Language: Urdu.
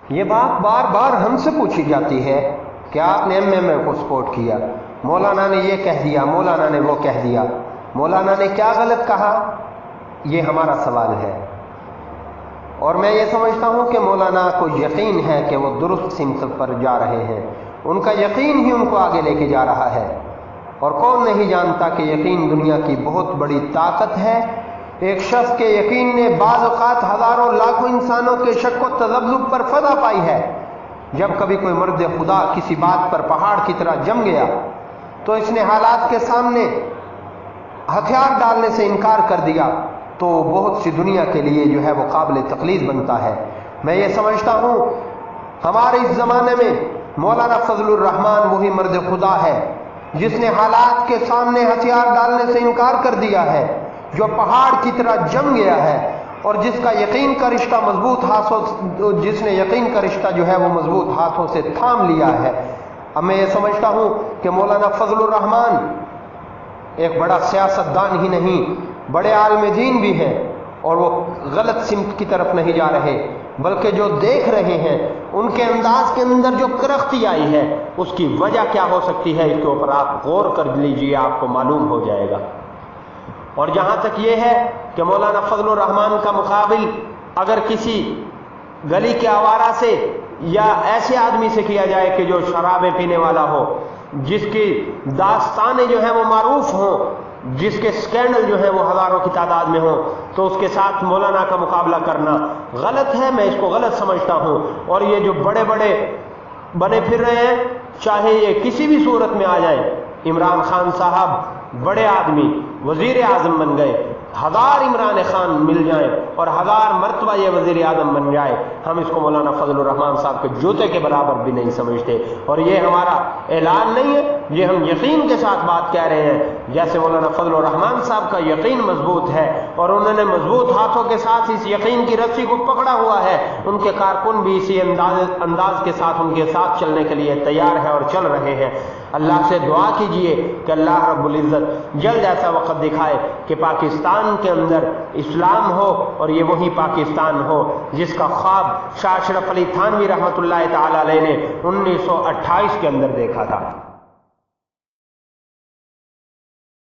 یہ بات بار بار ہم سے پوچھی جاتی ہے کہ آپ نے ایم کو سپورٹ کیا، مولانا نے یہ کہہ دیا، مولانا نے وہ کہہ دیا، مولانا نے کیا غلط کہا؟ یہ ہمارا سوال ہے۔ اور میں یہ سمجھتا ہوں کہ مولانا کو یقین ہے کہ وہ درست سمت پر جا رہے ہیں، ان کا یقین ہی ان کو آگے لے کے جا رہا ہے۔ اور کون نہیں جانتا کہ یقین دنیا کی بہت بڑی طاقت ہے۔ ایک شخص کے یقین نے بعض اوقات ہزاروں لاکھوں انسانوں کے شک و تذبذب پر فتح پائی ہے۔ جب کبھی کوئی مرد خدا کسی بات پر پہاڑ کی طرح جم گیا تو اس نے حالات کے سامنے ہتھیار ڈالنے سے انکار کر دیا، تو بہت سی دنیا کے لیے جو ہے وہ قابل تقلید بنتا ہے۔ میں یہ سمجھتا ہوں ہمارے اس زمانے میں مولانا فضل الرحمان وہی مرد خدا ہے جس نے حالات کے سامنے ہتھیار ڈالنے سے انکار کر دیا ہے، جو پہاڑ کی طرح جم گیا ہے، اور جس کا یقین کا رشتہ مضبوط ہاتھوں، جس نے یقین کا رشتہ جو ہے وہ مضبوط ہاتھوں سے تھام لیا ہے۔ اب میں یہ سمجھتا ہوں کہ مولانا فضل الرحمان ایک بڑا سیاستدان ہی نہیں، بڑے عالم دین بھی ہیں، اور وہ غلط سمت کی طرف نہیں جا رہے، بلکہ جو دیکھ رہے ہیں ان کے انداز کے اندر جو کرختی آئی ہے اس کی وجہ کیا ہو سکتی ہے، اس کے اوپر آپ غور کر لیجئے، آپ کو معلوم ہو جائے گا۔ اور جہاں تک یہ ہے کہ مولانا فضل الرحمان کا مقابل اگر کسی گلی کے آوارہ سے یا ایسے آدمی سے کیا جائے کہ جو شرابیں پینے والا ہو، جس کی داستانیں جو ہیں وہ معروف ہوں، جس کے سکینڈل جو ہیں وہ ہزاروں کی تعداد میں ہوں، تو اس کے ساتھ مولانا کا مقابلہ کرنا غلط ہے، میں اس کو غلط سمجھتا ہوں۔ اور یہ جو بڑے بڑے بنے پھر رہے ہیں، چاہے یہ کسی بھی صورت میں آ جائیں، عمران خان صاحب بڑے آدمی وزیر اعظم بن گئے، ہزار عمران خان مل جائیں اور ہزار مرتبہ یہ وزیر اعظم بن جائے، ہم اس کو مولانا فضل الرحمان صاحب کے جوتے کے برابر بھی نہیں سمجھتے۔ اور یہ ہمارا اعلان نہیں ہے، یہ ہم یقین کے ساتھ بات کہہ رہے ہیں۔ جیسے مولانا فضل الرحمان صاحب کا یقین مضبوط ہے اور انہوں نے مضبوط ہاتھوں کے ساتھ اس یقین کی رسی کو پکڑا ہوا ہے، ان کے کارکن بھی اسی انداز کے ساتھ ان کے ساتھ چلنے کے لیے تیار ہیں اور چل رہے ہیں۔ اللہ سے دعا کیجئے کہ اللہ رب العزت جلد ایسا وقت دکھائے کہ پاکستان کے اندر اسلام ہو، اور یہ وہی پاکستان ہو جس کا خواب شاہ اشرف علی تھانوی رحمۃ اللہ تعالی علیہ نے 1928 کے اندر دیکھا تھا۔